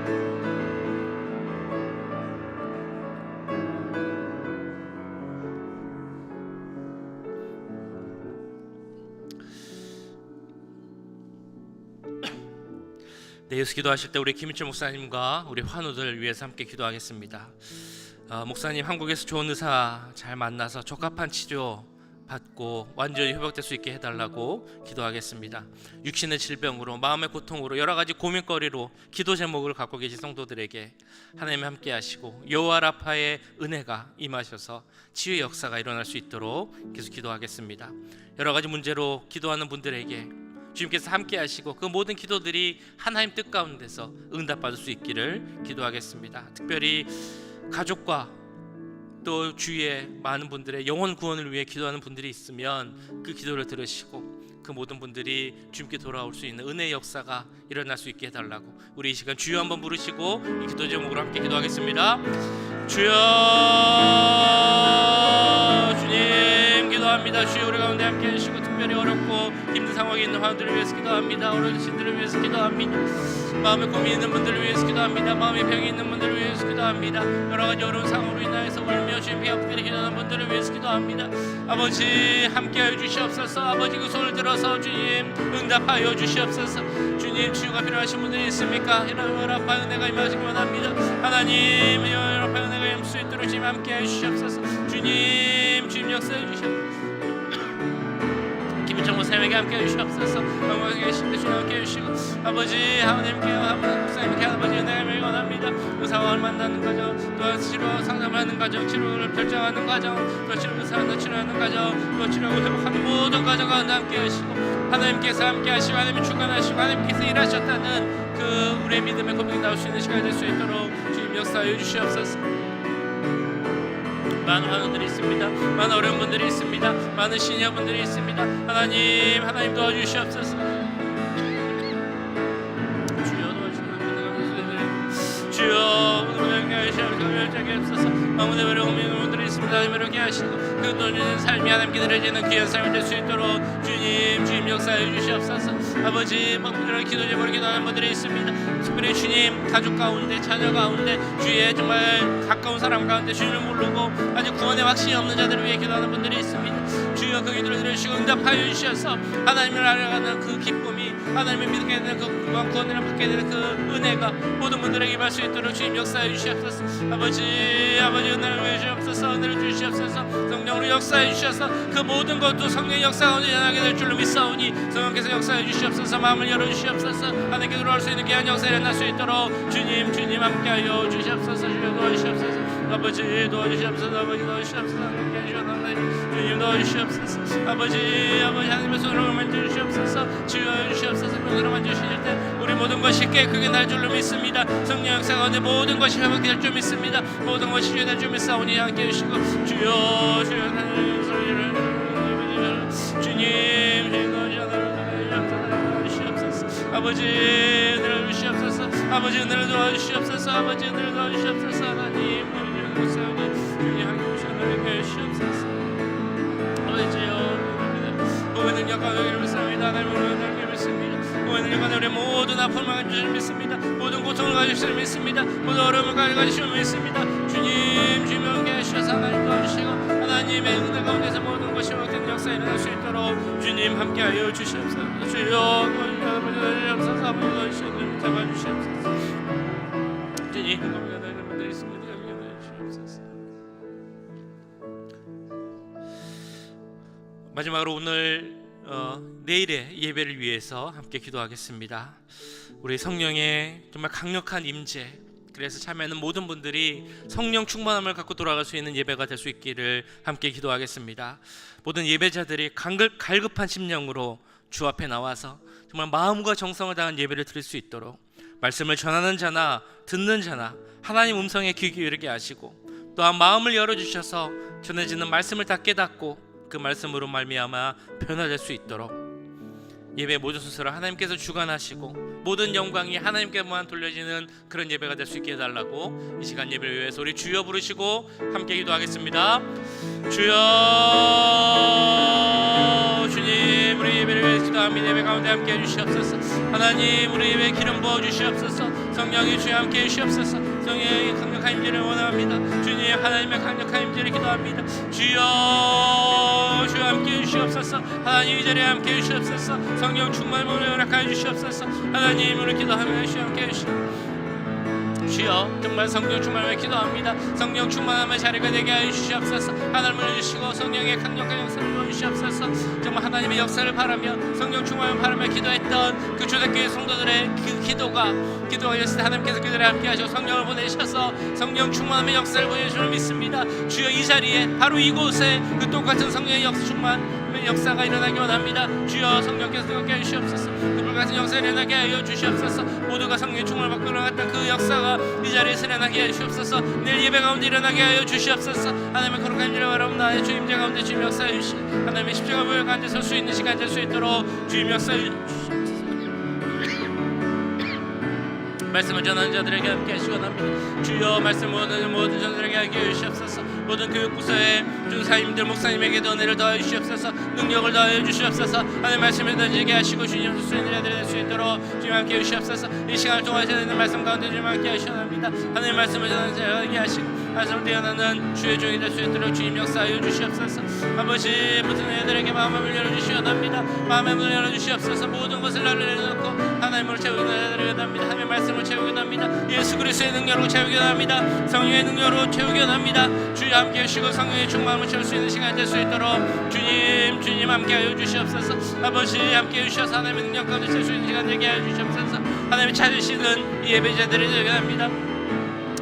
네, 예수 기도하실 때 우리 김일철 목사님과 우리 환우들 위해서 함께 기도하겠습니다. 목사님, 한국에서 좋은 의사 잘 만나서 적합한 치료 받고 완전히 회복될 수 있게 해달라고 기도하겠습니다. 육신의 질병으로, 마음의 고통으로, 여러 가지 고민거리로 기도 제목을 갖고 계신 성도들에게 하나님 함께 하시고 여호와 라파의 은혜가 임하셔서 치유의 역사가 일어날 수 있도록 계속 기도하겠습니다. 여러 가지 문제로 기도하는 분들에게 주님께서 함께 하시고 그 모든 기도들이 하나님 뜻 가운데서 응답받을 수 있기를 기도하겠습니다. 특별히 가족과 또 주위에 많은 분들의 영혼 구원을 위해 기도하는 분들이 있으면 그 기도를 들으시고 그 모든 분들이 주님께 돌아올 수 있는 은혜의 역사가 일어날 수 있게 해달라고 우리 이 시간 주여 한번 부르시고 이 기도 제목으로 함께 기도하겠습니다. 주여, 주님 기도합니다. 주여, 우리 가운데 함께 해주시고 특별히 어렵고 힘든 상황에 있는 환우들을 위해서 기도합니다. 어르신들을 위해서 기도합니다. 마음에 고민이 있는 분들을 위해서 기도합니다. 마음에 병이 있는 분들을 위해서 기도합니다. 여러 가지 어려운 상황으로 인하여서 울며 주님 배아프게 기도하는 분들을 위해서 기도합니다. 아버지 함께하여 주시옵소서. 아버지 그 손을 들어서 주님 응답하여 주시옵소서. 주님, 치유가 필요하신 분들이 있습니까? 이런 연합한 은혜가 임하시기 원합니다. 하나님, 연합한 은혜가 임할 수 있도록 주님 함께하여 주시옵소서. 주님 역사해 주시옵소서. 이철 목사님에게 함께 해주시옵소서. 영광에 계신 주님 함께 해주시고 아버지 하나님께 목사님께 아버지 은혜를 원합니다. 그 상황을 만나는 과정, 또 치료 상담을 하는 과정, 치료를 결정하는 과정, 또 치료 의사한테 치료하는 과정, 또 치료하고 회복하는 모든 과정 가운데 함께 하시고 하나님께서 함께 하시고 하나님이 주관하시고 하나님께서 일하셨다는 그 우리의 믿음의 고백이 나올 수 있는 시간이 될 수 있도록 주님 역사해 주시옵소서. 많은 환우들이 있습니다. 많은 어려운 분들이 있습니다. 많은 시니어분들이 있습니다. 하나님 도와주시옵소서. 주여 주여 아무데 외로운 분들이 있습니다. 외롭게 하시고 그 돈은 삶이 하나님께 드려지는 귀한 삶이 될 수 있도록 주님 역사해 주시옵소서. 아버지 분들을 기도 제목으로 기도하는 분들이 있습니다. 특별히 주님 가족 가운데 자녀 가운데 주위에 정말 가까운 사람 가운데 주님을 모르고 아직 구원의 확신이 없는 자들을 위해 기도하는 분들이 있습니다. 주여 그 기도를 들으시고 응답하여 주셔서 하나님을 알아가는 그 기쁨이 하나님을 믿게 되는 그 구원을 받게 되는 그 은혜가 모든 분들에게 임할 수 있도록 주님 역사해 주시옵소서. 아버지 은혜를 주시옵소서. 은혜를 주시옵소서. 성령으로 역사해 주셔서 그 모든 것도 성령의 역사 가운데 전하게 될 줄로 믿사오니 성령께서 역사해 주시옵소서. 마음을 열어주시옵소서. 하나님께 들어올 수 있는 귀한 역사에 일어날 수 있도록 주님 함께하여 주시옵소서. 주여 도와주시옵소서. 아버지 도와주시옵소서. 아버지 도와주시옵소서. 함께 해주셔서 주님 도와주시옵소서. 아버지 하나님의 손으로 만져주시옵소서. 주여 주시옵소서. 손으로 만져주실 때 우리 모든 것이 깨끗하게 날 줄로 믿습니다. 성령 역사 가운데 모든 것이 회복될 줄 믿습니다. 모든 것이 주여될 줄 믿사오니 함께 해주시고 주여 주님 아버지 은혜를 주시옵소서. 아버지 은혜를 도와주시옵소서. 아버지 은혜를 도와주시옵소서. 하나님 주님 함께 주시옵소서. 아버지여 몸의 능력과 의를 믿습니다. 하나님의 능력을 믿습니다. 몸의 능력과 우리 모든 아픔을 가져주실 믿습니다. 모든 고통을 가져주실 믿습니다. 모든 어려움을 가져주실 믿습니다. 주님 함께 하셔서 하나님 도와주시고 하나님의 은혜 가운데서 모든 것이 회복되는 역사에 일어날 수 있도록 주님 함께하여 주시옵소서. 주여 아버지 도와주시옵소서. 아버지 도와주시옵소서. 잡아주시옵소서. 주님 감사드리는 분들이 있습니다. 마지막으로 오늘 내일의 예배를 위해서 함께 기도하겠습니다. 우리 성령의 정말 강력한 임재, 그래서 참여하는 모든 분들이 성령 충만함을 갖고 돌아갈 수 있는 예배가 될 수 있기를 함께 기도하겠습니다. 모든 예배자들이 갈급한 심령으로 주 앞에 나와서 정말 마음과 정성을 다한 예배를 드릴 수 있도록 말씀을 전하는 자나 듣는 자나 하나님 음성에 귀 기울이게 하시고 또한 마음을 열어주셔서 전해지는 말씀을 다 깨닫고 그 말씀으로 말미암아 변화될 수 있도록 예배 모든 순서를 하나님께서 주관하시고 모든 영광이 하나님께만 돌려지는 그런 예배가 될 수 있게 해달라고 이 시간 예배를 위해서 우리 주여 부르시고 함께 기도하겠습니다. 주여 주님 우리 예배를 위해서 기도합니다. 예배 가운데 함께 해주시옵소서. 하나님 우리 예배에 기름 부어주시옵소서. 성령이 주여 함께 해주시옵소서. 성령의 강력한 임재를 원합니다. 주님 하나님의 강력한 임재를 기도합니다. 주여 함께 해주시옵소서. 하나님 이 자리에 함께 해주시옵소서. 성령 충만함을 허락하여 주시옵소서. 하나님 우리 기도하며 주여 함께 해주시옵소서. 주여 정말 성령 충만함을 기도합니다. 성령 충만함의 자리가 되게 하여 주시옵소서. 하나님을 해주시고 성령의 강력한 역사를 보여주시옵소서. 정말 하나님의 역사를 바라며 성령 충만함을 바라며 기도했던 그 초대교회 성도들의 그 기도가 있을 때 하나님께서 그들을 함께 하시고 성령을 보내셔서 성령 충만함의 역사를 보여주는 믿습니다. 주여 이 자리에 바로 이곳에 그 똑같은 성령의 역사가 일어나기 원합니다. 주여 성령께서 함께 해주시옵소서. 그 불같은 역사를 일어나게 하여 주시옵소서. 모두가 성령의 충만을 받고 일어났던 그 역사가 이 자리에서 일어나게 하여 주시옵소서. 내일 예배 가운데 일어나게 하여 주시옵소서. 하나님의 거룩한 일을 바라옵나니 주님 임재 가운데 주님 역사해 주시 하나님의 십자가 보혈 가운데 설 수 있는 시간 될 수 있도록 주님 역사해 주시옵소서. 말씀을 전하는 자들에게 함께 하시기 원합니다. 주여 말씀 모든 자들에게 함께 해주시옵소서. 모든 교육부서의 중사님들 목사님에게도 은혜를 더하여 주시옵소서. 능력을 더하여 주시옵소서. 하나님 말씀을 던지게 하시고 주님 수수인 자들이 될 수 있도록 주님 함께 해주시옵소서. 이 시간을 통하셔야 되는 말씀 가운데 주님 함께 하시기 원합니다. 하나님 말씀을 전하는 자들에게 하시고 말씀을 대언하는 주의 종이 될 수 있도록 주님 역사하여 주시옵소서. 아버지 모든 애들에게 마음을 열어주시기 원합니다. 마음의 문을 열어주시옵소서. 모든 것을 나를 내려놓고 하나님으로 채우기 원합니다. 하나님의 말씀으로 채우기 원합니다. 예수 그리스도의 능력으로 채우기 원합니다. 성령의 능력으로 채우기 원합니다. 주님 함께 해주시고 성령의 충만함을 채울 수 있는 시간이 될 수 있도록 주님 함께하여 주시옵소서. 아버지 함께해 주셔서 하나님의 능력 가운데 채울 수 있는 시간 되게 하여 주시옵소서. 하나님이 찾으시는 이 예배자들이 되게 합니다.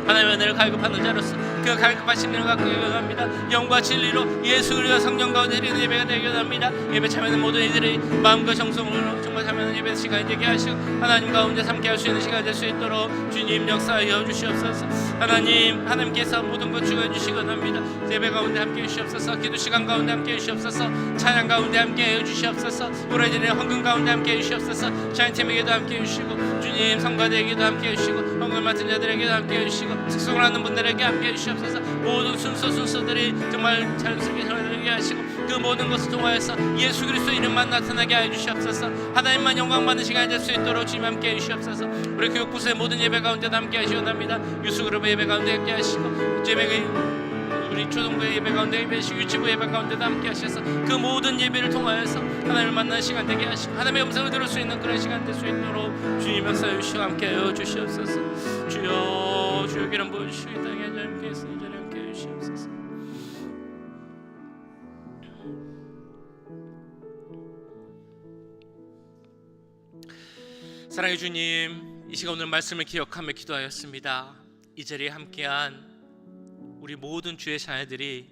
하나님의 은혜를 갈급하는 자로서 그 갈급하신 일을 갖고 예배합니다. 영과 진리로 예수 그리스도 성령 가운데 드리는 예배가 되게 합니다. 예배 참여하는 모든 이들이 마음과 정성으로 정말 참여하는 예배 시간이 되게 하시고 하나님 가운데 함께할 수 있는 시간이 될 수 있도록 주님 역사하여 주시옵소서. 하나님께서 모든 것 주관해 주시기 원합니다. 예배 가운데 함께해 주시옵소서. 기도 시간 가운데 함께해 주시옵소서. 찬양 가운데 함께해 주시옵소서. 우리들의 헌금 가운데 함께해 주시옵소서. 자연팀에게도 함께해 주시고 주님 성가대에게도 함께해 주시고 헌금 맡은 자들에게도 함께해 주시고 숙성을 하는 분들에게 함께해 주시옵소서. 모든 순서들이 정말 자연스럽게 흘러가게 하시고 그 모든 것을 통하여서 예수 그리스도 이름만 나타나게 하여 주시옵소서. 하나님만 영광 받는 시간이 될 수 있도록 주님 함께해 주시옵소서. 우리 교육부서의 모든 예배 가운데도 함께 하시기 원합니다. 유수그룹의 예배 가운데 함께 하시고 우리 초등부의 예배 가운데 함께 하시고 유치부 예배 가운데도 함께 하셔서 그 모든 예배를 통하여서 하나님을 만나는 시간 되게 하시고 하나님의 음성을 들을 수 있는 그런 시간 될 수 있도록 주님 역사해 주시고 함께하여 주시옵소서. 주여 기름 부어주시고 이 땅에 함께 있으니 저리 함께해 주시옵소서. 사랑의 주님, 이 시간 오늘 말씀을 기억하며 기도하였습니다. 이 자리에 함께한 우리 모든 주의 자녀들이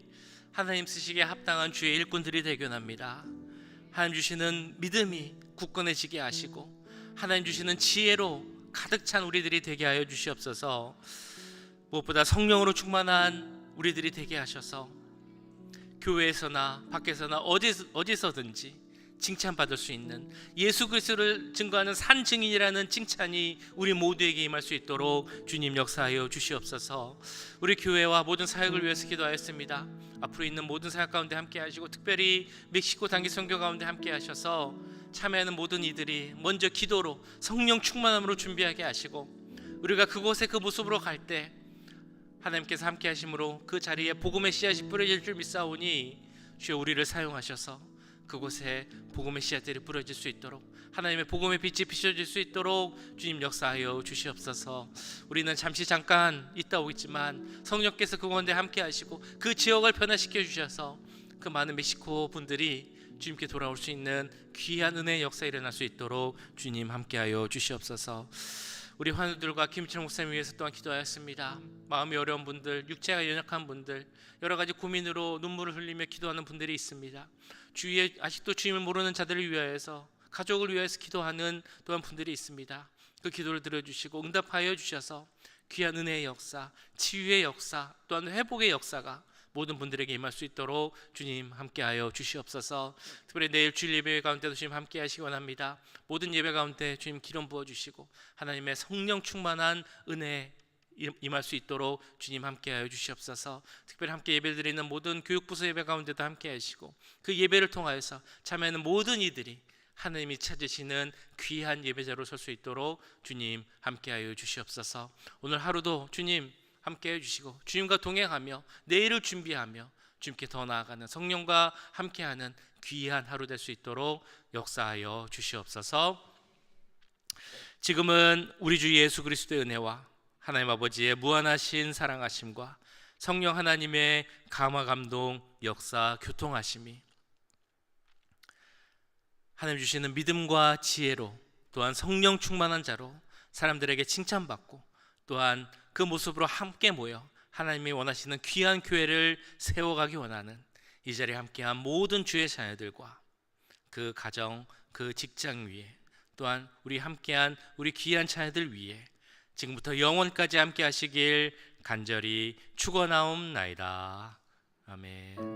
하나님 쓰시기에 합당한 주의 일꾼들이 되게 원합니다. 하나님 주시는 믿음이 굳건해지게 하시고 하나님 주시는 지혜로 가득 찬 우리들이 되게 하여 주시옵소서. 무엇보다 성령으로 충만한 우리들이 되게 하셔서 교회에서나 밖에서나 어디서든지 칭찬받을 수 있는 예수 그리스도를 증거하는 산 증인이라는 칭찬이 우리 모두에게 임할 수 있도록 주님 역사하여 주시옵소서. 우리 교회와 모든 사역을 위해서 기도하였습니다. 앞으로 있는 모든 사역 가운데 함께 하시고 특별히 멕시코 단기 선교 가운데 함께 하셔서 참여하는 모든 이들이 먼저 기도로 성령 충만함으로 준비하게 하시고 우리가 그곳에 그 모습으로 갈 때 하나님께서 함께 하심으로 그 자리에 복음의 씨앗이 뿌려질 줄 믿사오니 주여 우리를 사용하셔서 그곳에 복음의 씨앗들이 뿌려질 수 있도록 하나님의 복음의 빛이 비춰질 수 있도록 주님 역사하여 주시옵소서. 우리는 잠깐 있다 오겠지만 성령께서 그 가운데 함께 하시고 그 지역을 변화시켜 주셔서 그 많은 멕시코 분들이 주님께 돌아올 수 있는 귀한 은혜의 역사 일어날 수 있도록 주님 함께하여 주시옵소서. 우리 환우들과 김철 목사님 위해서 또한 기도하였습니다. 마음이 어려운 분들, 육체가 연약한 분들, 여러 가지 고민으로 눈물을 흘리며 기도하는 분들이 있습니다. 주위에 아직도 주님을 모르는 자들을 위하여서 가족을 위해서 기도하는 또한 분들이 있습니다. 그 기도를 들어주시고 응답하여 주셔서 귀한 은혜의 역사, 치유의 역사, 또한 회복의 역사가 모든 분들에게 임할 수 있도록 주님 함께하여 주시옵소서. 특별히 내일 주일 예배 가운데도 주님 함께 하시기 원합니다. 모든 예배 가운데 주님 기름 부어주시고 하나님의 성령 충만한 은혜 임할 수 있도록 주님 함께하여 주시옵소서. 특별히 함께 예배드리는 모든 교육부서 예배 가운데도 함께 하시고 그 예배를 통하여서 참여하는 모든 이들이 하나님이 찾으시는 귀한 예배자로 설 수 있도록 주님 함께하여 주시옵소서. 오늘 하루도 주님 함께해 주시고 주님과 동행하며 내일을 준비하며 주님께 더 나아가는 성령과 함께하는 귀한 하루 될 수 있도록 역사하여 주시옵소서. 지금은 우리 주 예수 그리스도의 은혜와 하나님 아버지의 무한하신 사랑하심과 성령 하나님의 감화 감동 역사 교통하심이 하나님 주시는 믿음과 지혜로 또한 성령 충만한 자로 사람들에게 칭찬받고 또한 그 모습으로 함께 모여 하나님이 원하시는 귀한 교회를 세워가기 원하는 이 자리에 함께한 모든 주의 자녀들과 그 가정, 그 직장 위에 또한 우리 함께한 우리 귀한 자녀들 위에 지금부터 영원까지 함께 하시길 간절히 축원하옵나이다. 아멘.